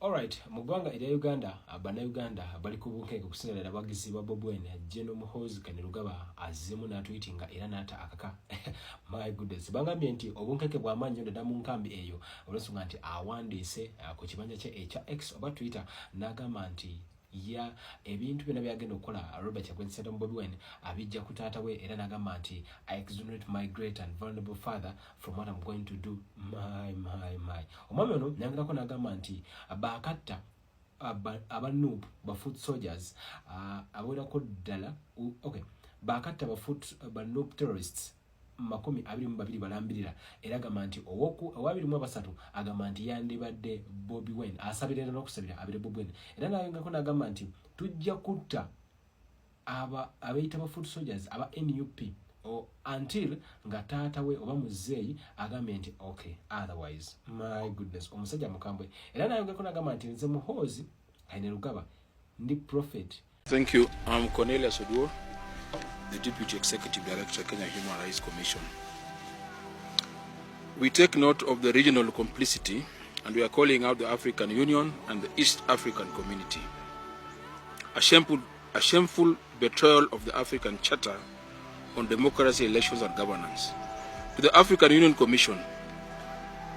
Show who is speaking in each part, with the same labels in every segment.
Speaker 1: Alright, mugwanga eri Uganda, Uganda bali kubunkeke kusinga abagizi ba Bobi General Muhoozi kanirugaba azemu na tweetinga era nata akaka. My goodness. Bangambye nti obunkeke bwa manyo ndada mu nkambi eyo. Olwensonga nti awandiise ku kibanja kye echa X oba Twitter n'agamba nti ya ebintu byonna byagenda okukola Robert yakwenseta mu Bobi Wine abijja ku taata we era n'agamba nti I exonerate my great and vulnerable father from what I'm going to do. My omwami ono nyangalako n'agamba nti bakatta abanoob ba foot soldiers awerako ddala okay bakatta ba noob terrorists makumi 22 balambirira era agamba nti owabiri mu abasatu agamba nti yandibadde Bobi Wine asabirira n'okusabira abire Bobi Wine era nayongako n'agamba nti tujja kutta abayita ba foot soldiers aba NUP until nga taata we oba muzeeyi agambye nti okay otherwise my goodness omusajja mukambwe era nayongako n'agamba nti nze Muhoozi Kainerugaba ndi prophet.
Speaker 2: Thank you. I'm Cornelius Oduor, the Deputy Executive Director, Kenya Human Rights Commission. We take note of the regional complicity and we are calling out the African Union and the East African community. A shameful betrayal of the African Charter on democracy, elections and governance. To the African Union Commission,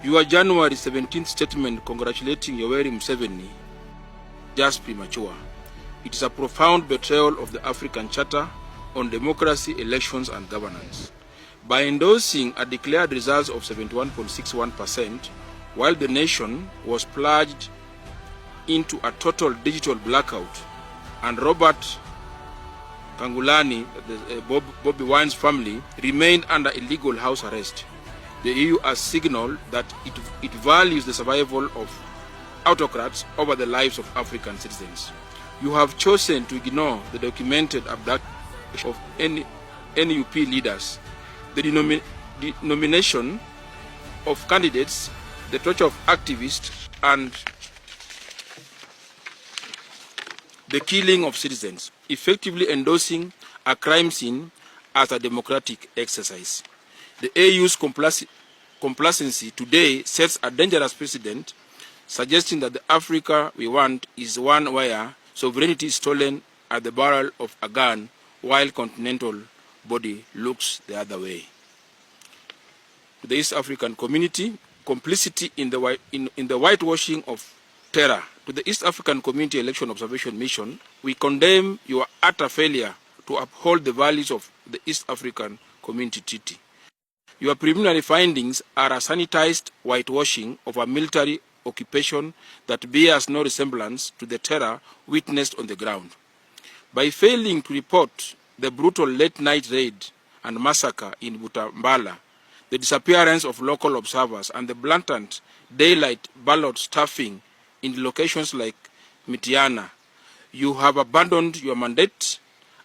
Speaker 2: your January 17th statement congratulating Yoweri Museveni just premature. It is a profound betrayal of the African Charter on democracy, elections and governance. By endorsing a declared result of 71.61%, while the nation was plunged into a total digital blackout, and Robert Kangulani, Bobi Wine's family, remained under illegal house arrest, the EU has signaled that it values the survival of autocrats over the lives of African citizens. You have chosen to ignore the documented abduction of NUP leaders, the nomination of candidates, the torture of activists, and the killing of citizens, effectively endorsing a crime scene as a democratic exercise. The AU's complacency today sets a dangerous precedent, suggesting that the Africa we want is one where sovereignty is stolen at the barrel of a gun while continental body looks the other way. To the East African community, complicity in the whitewashing of terror. To the East African Community Election Observation Mission, we condemn your utter failure to uphold the values of the East African Community Treaty. Your preliminary findings are a sanitized whitewashing of a military occupation that bears no resemblance to the terror witnessed on the ground. By failing to report the brutal late-night raid and massacre in Butambala, the disappearance of local observers, and the blatant daylight ballot stuffing in locations like Mitiana, you have abandoned your mandate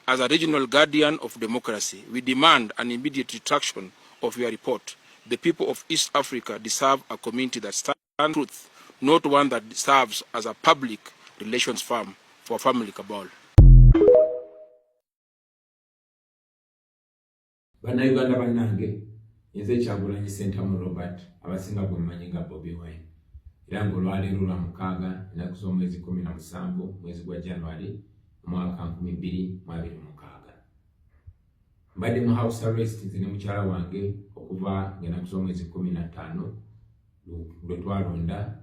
Speaker 2: as a regional guardian of democracy. We demand an immediate retraction of your report. The people of East Africa deserve a community that stands for truth, not one that serves as a public relations firm for family cabal.
Speaker 3: Bannayuganda bannange, nze Kyagulanyi Ssentamu Robert abasinga bwemmanyi nga Bobi Wine. Era ng'olwaleero lwa mukaaga ennaku z'omwezi 17 mwezi gwa January mwaka 2026. Mbadde mu house arrest nze ne mukyala wange okuva ng'ennaku z'omwezi 15 lwe twalonda,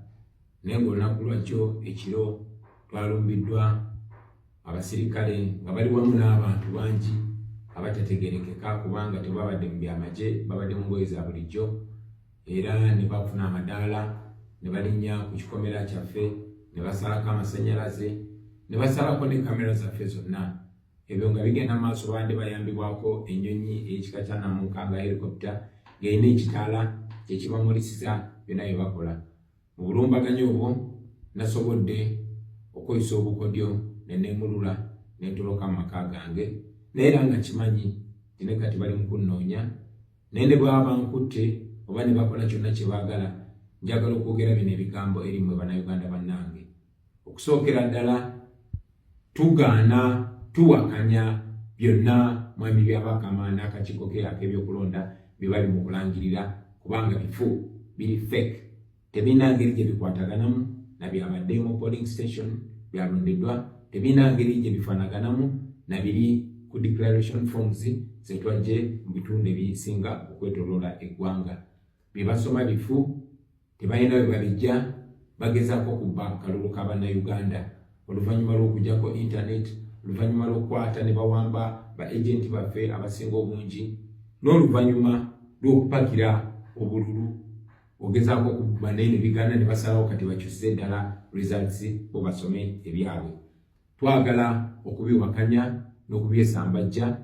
Speaker 3: naye ng'olunaku lwakyo ekiro twalumbiddwa abasirikale nga bali wamu n'abantu bangi abatategerekeka kubanga tebabadde mu byamaje, babadde mu ngoye za bulijjo, era ne bafuna amadaala ne balinnya ku kikomera kyaffe ne basalako amasannyalaze ne basalako ne kamera zaffe zonna. Ebyo nga bigenda maaso bande bayambibwako ennyonyi ey'ekika kya namunkanga helicopter ng'erina ekitaala kyekibamulisiza byonna bye bakola. Mu bulumbaganyo obwo nasobodde okweyisa obukodyo ne neemulula ne ntoloka mu maka gange, naye era nga kimanyi nti ne kati bali mu kunnoonya, naye ne bwaba nkutte oba ne bakola kyonna kye baagala, njagala okwogera bino ebigambo eri mmwe bannayuganda bannange. Okusookera ddala tugaana tuwakanya byonna mwami byabakama n'akakiiko ke ak'ebyokulonda bye bali mu kulangirira kubanga bifu biri fake, tebirina ngeri gye bikwataganamu na byabadde mu polling station byalondeddwa tebina ngeri gye bifaanaganamu na biri ku declaration forms zetwajje mu bitundu ebisinga okwetoloola eggwanga. Bye basoma bifu tebalina bwe babijja bagezaako kubba kalulu ka bannayuganda oluvannyuma lw'okujjako internet, oluvannyuma lw'okukwata ne bawamba ba agenti baffe abasinga obungi, n'oluvannyuma lw'okupakira obululu ogezaako okubba naye ne bigaana ne basalawo kati bakyusize ddala results bo basome ebyabwe. Twagala okubiwakanya n'okubyesambajja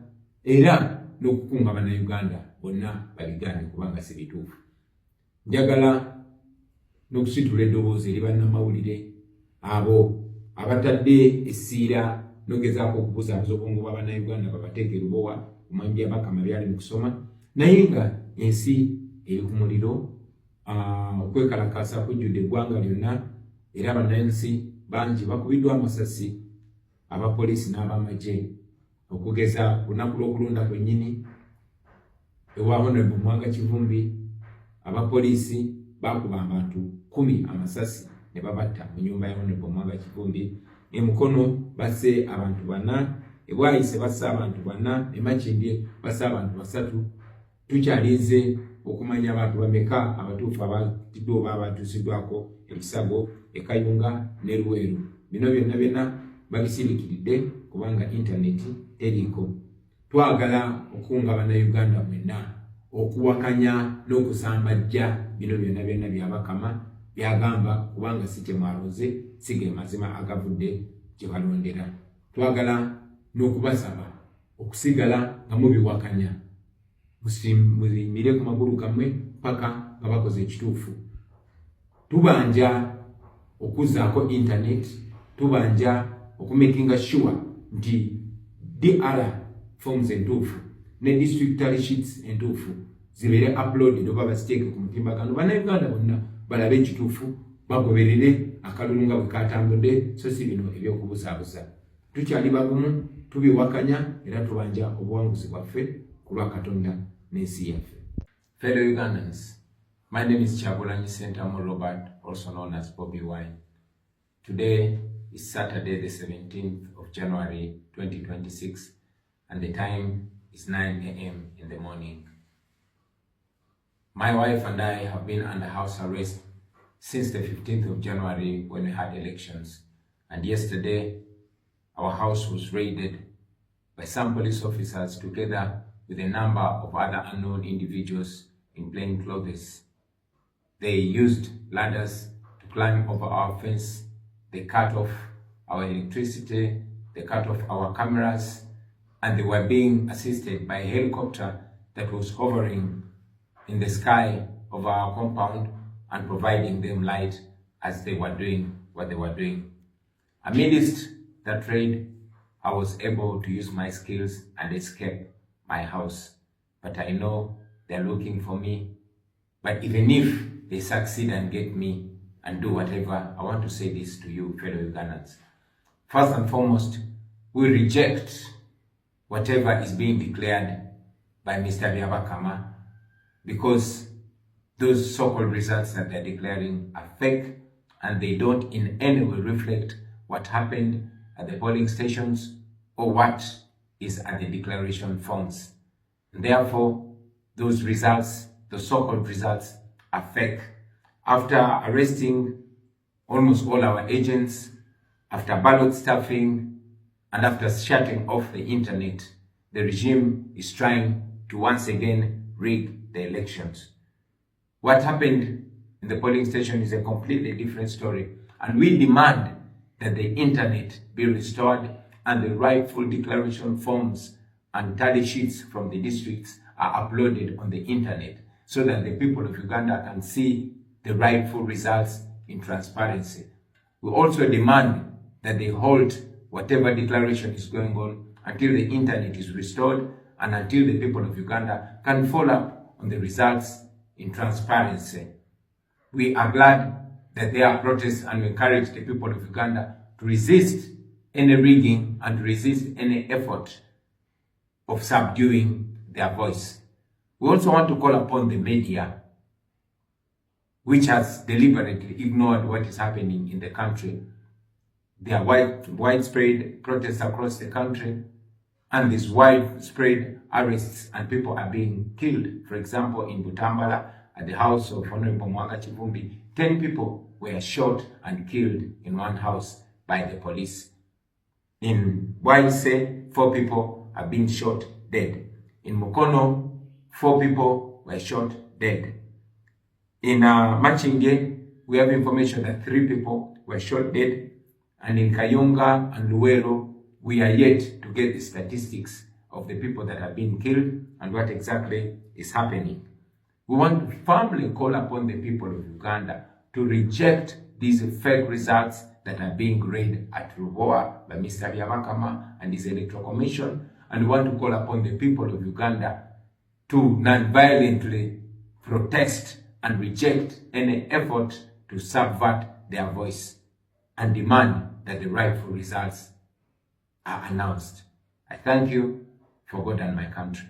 Speaker 3: era n'okukunga bannayuganda bonna babigaane kubanga si bituufu. Njagala n'okusitula eddoboozi eri bannamawulire abo abatadde essiira n'ogezaako okubuzaabuza obwongo bwa bannayuganda babateeke lubowa kumanya byabakama byali mu kusoma, naye nga ensi eri ku muliro, okwekalakaasa kujjudde eggwanga lyonna era bannansi bangi bakubiddwa amasasi abapoliisi n'abamagye. Okugeza ku lunaku lw'okulonda kwennyini ewa Honorable Mwanga Kivumbi, abapoliisi bakuba abantu 10 amasasi ne babatta mu nyumba ya Honorable Mwanga Kivumbi. E Mukono basse abantu 4, e Bwaise basse abantu 4, e Makindye basse abantu 3. Tukyalinze okumanya abantu bameka abatuufu abatiddwa oba abatuusiddwako e Busago, e Kayunga ne Luweero. Bino byonna babisirikiridde kubanga internet teriiko. Twagala okunga bannayuganda mwenna okuwakanya n'okusambajja bino byonna byabakama byagamba kubanga si kyemwaloze si ge mazima agavudde gye balondera. Twagala n'okubasaba okusigala nga mubiwakanya, muzimire ku magulu gammwe paka nga bakoze ekituufu. Tubanja okuzaako internet, tubanja okumakinga sure nti DR forms entuufu ne district tally sheets entuufu zibeere uploaded oba baziteeke ku mutimbagano. Bannayuganda bonna balabe ekituufu, bagoberere akalulu nga bwe katambudde, so si bino ebyokubuzaabuza. Tukyali bagumu, tubiwakanya era tubanja obuwanguzi bwaffe ku lwa Katonda n'ensi yaffe. Fellow Ugandans, my name is Kyagulanyi Sentamu Robert, also known as Bobi Wine. Today is Saturday, the 17th of January 2026, and the time is 9 a.m. in the morning. My wife and I have been under house arrest since the 15th of January when we had elections, and yesterday our house was raided by some police officers together with a number of other unknown individuals in plain clothes. They used ladders to climb over our fence. They cut off our electricity, they cut off our cameras, and they were being assisted by a helicopter that was hovering in the sky of our compound and providing them light as they were doing what they were doing. Amidst that raid, I was able to use my skills and escape my house. But I know they're looking for me. But even if they succeed and get me and do whatever, I want to say this to you, fellow Ugandans. First and foremost, we reject whatever is being declared by Mr. Byabakama, because those so-called results that they're declaring are fake and they don't in any way reflect what happened at the polling stations or what is at the declaration forms. And therefore, those results, the so-called results, are fake. After arresting almost all our agents, after ballot stuffing, and after shutting off the internet, the regime is trying to once again rig the elections. What happened in the polling station is a completely different story, and we demand that the internet be restored and the rightful declaration forms and tally sheets from the districts are uploaded on the internet so that the people of Uganda can see the rightful results in transparency. We also demand that they halt whatever declaration is going on until the internet is restored and until the people of Uganda can follow up on the results in transparency. We are glad that there are protests, and we encourage the people of Uganda to resist any rigging and resist any effort of subduing their voice. We also want to call upon the media which has deliberately ignored what is happening in the country. There are widespread protests across the country, and these widespread arrests and people are being killed. For example, in Butambala, at the house of Honorable Mwanga Chivumbi, 10 people were shot and killed in one house by the police. In Waise, 4 people have been shot dead. In Mukono, 4 people were shot dead. In Machinge, we have information that 3 people were shot dead. And in Kayonga and Luwero, we are yet to get the statistics of the people that have been killed and what exactly is happening. We want to firmly call upon the people of Uganda to reject these fake results that are being read at Ruboa by Mr. Yamakama and his electoral commission. And we want to call upon the people of Uganda to non-violently protest and reject any effort to subvert their voice and demand that the rightful results are announced. I thank you for God and my country.